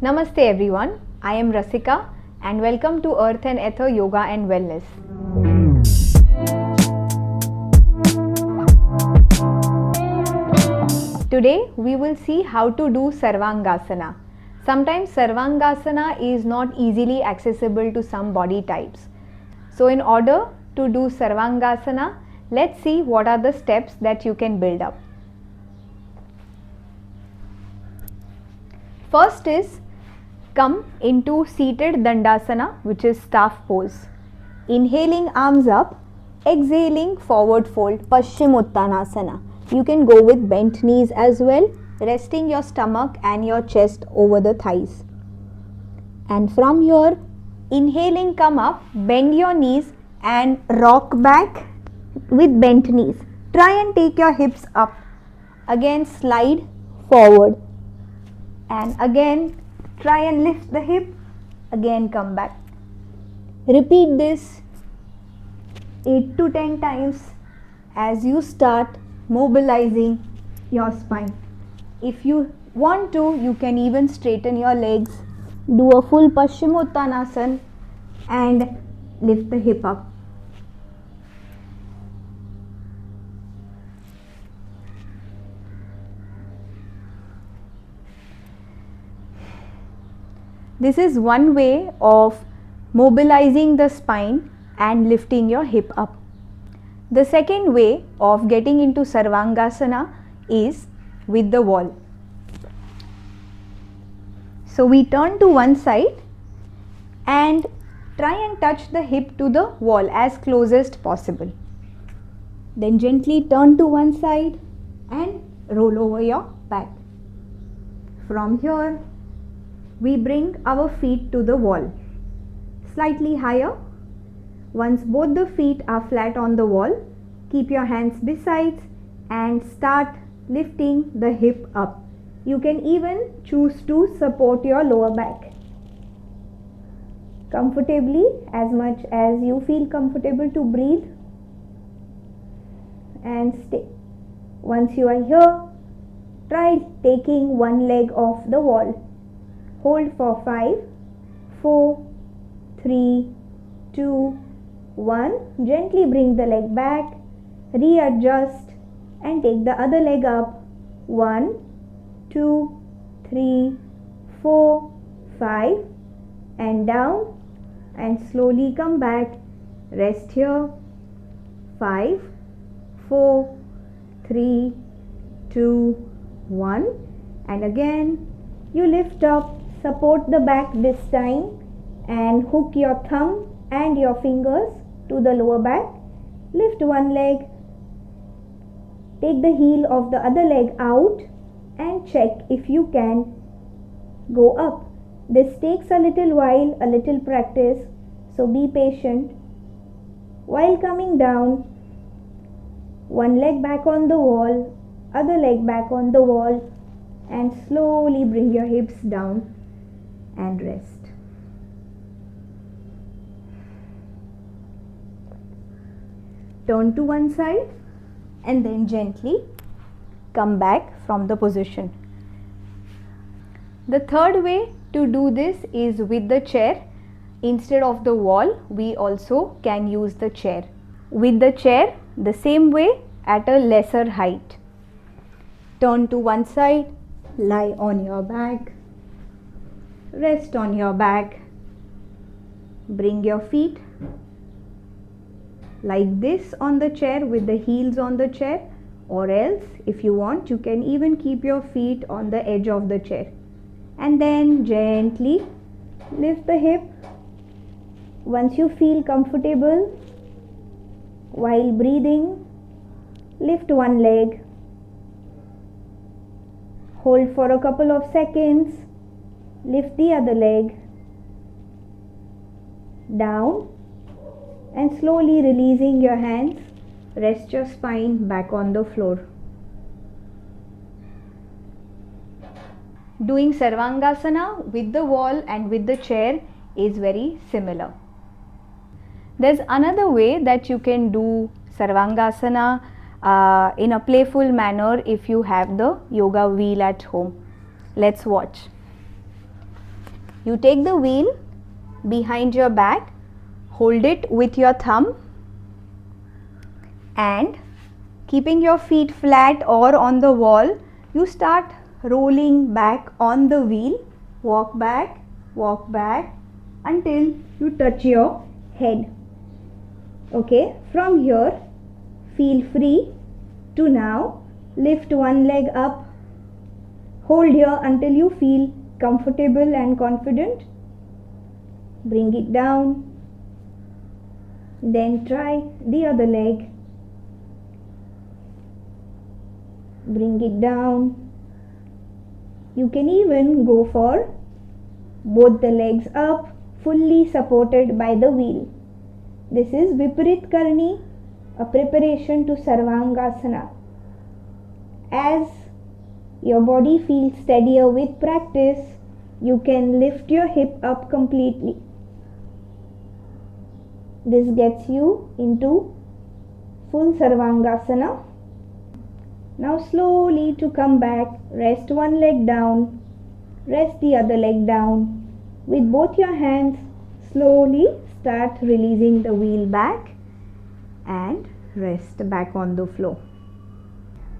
Namaste everyone, I am Rasika and welcome to Earth and Ether Yoga and Wellness. Today we will see how to do Sarvangasana. Sometimes Sarvangasana is not easily accessible to some body types. So in order to do Sarvangasana, let's see what are the steps that you can build up. First is come into seated Dandasana, which is staff pose. Inhaling arms up, exhaling forward fold, Paschimottanasana. You can go with bent knees as well, resting your stomach and your chest over the thighs. And from here, inhaling come up, bend your knees and rock back with bent knees. Try and take your hips up. Again slide forward. And again try and lift the hip, again come back. Repeat this 8 to 10 times as you start mobilizing your spine. If you want to, you can even straighten your legs, do a full Paschimottanasana and lift the hip up. This is one way of mobilizing the spine and lifting your hip up. The second way of getting into Sarvangasana is with the wall. So we turn to one side and try and touch the hip to the wall as closest possible. Then gently turn to one side and roll over your back. From here, we bring our feet to the wall, slightly higher. Once both the feet are flat on the wall, keep your hands besides and start lifting the hip up. You can even choose to support your lower back comfortably, as much as you feel comfortable to breathe, and stay. Once you are here, try taking one leg off the wall. Hold for 5, 4, 3, 2, 1. Gently bring the leg back, readjust and take the other leg up. 1, 2, 3, 4, 5 and down, and slowly come back. Rest here. 5, 4, 3, 2, 1 and again you lift up. Support the back this time and hook your thumb and your fingers to the lower back. Lift one leg, take the heel of the other leg out and check if you can go up. This takes a little while, a little practice, so be patient. While coming down, one leg back on the wall, other leg back on the wall, and slowly bring your hips down and rest. Turn to one side and then gently come back from the position. The third way to do this is with the chair. Instead of the wall, we also can use the chair. With the chair, the same way at a lesser height. Turn to one side, lie on your back, rest on your back, bring your feet like this on the chair with the heels on the chair, or else if you want you can even keep your feet on the edge of the chair, and then gently lift the hip. Once you feel comfortable, while breathing, lift one leg, hold for a couple of seconds, lift the other leg, down, and slowly releasing your hands, rest your spine back on the floor. Doing Sarvangasana with the wall and with the chair is very similar. There's another way that you can do Sarvangasana in a playful manner if you have the yoga wheel at home. Let's watch. You take the wheel behind your back, hold it with your thumb, and keeping your feet flat or on the wall, you start rolling back on the wheel. Walk back until you touch your head. Okay, from here, feel free to now lift one leg up. Hold here until you feel comfortable and confident. Bring it down. Then try the other leg. Bring it down. You can even go for both the legs up, fully supported by the wheel. This is Viparit Karni, a preparation to Sarvangasana. As your body feels steadier with practice, you can lift your hip up completely. This gets you into full Sarvangasana. Now slowly to come back, rest one leg down, rest the other leg down. With both your hands, slowly start releasing the wheel back and rest back on the floor.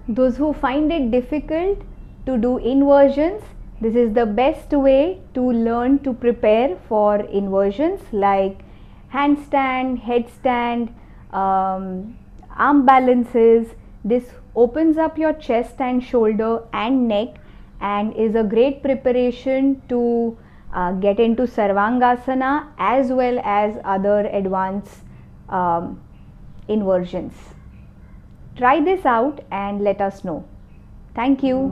Those who find it difficult to do inversions, this is the best way to learn to prepare for inversions like handstand, headstand, arm balances. This opens up your chest and shoulder and neck and is a great preparation to get into Sarvangasana as well as other advanced inversions. Try this out and let us know. Thank you.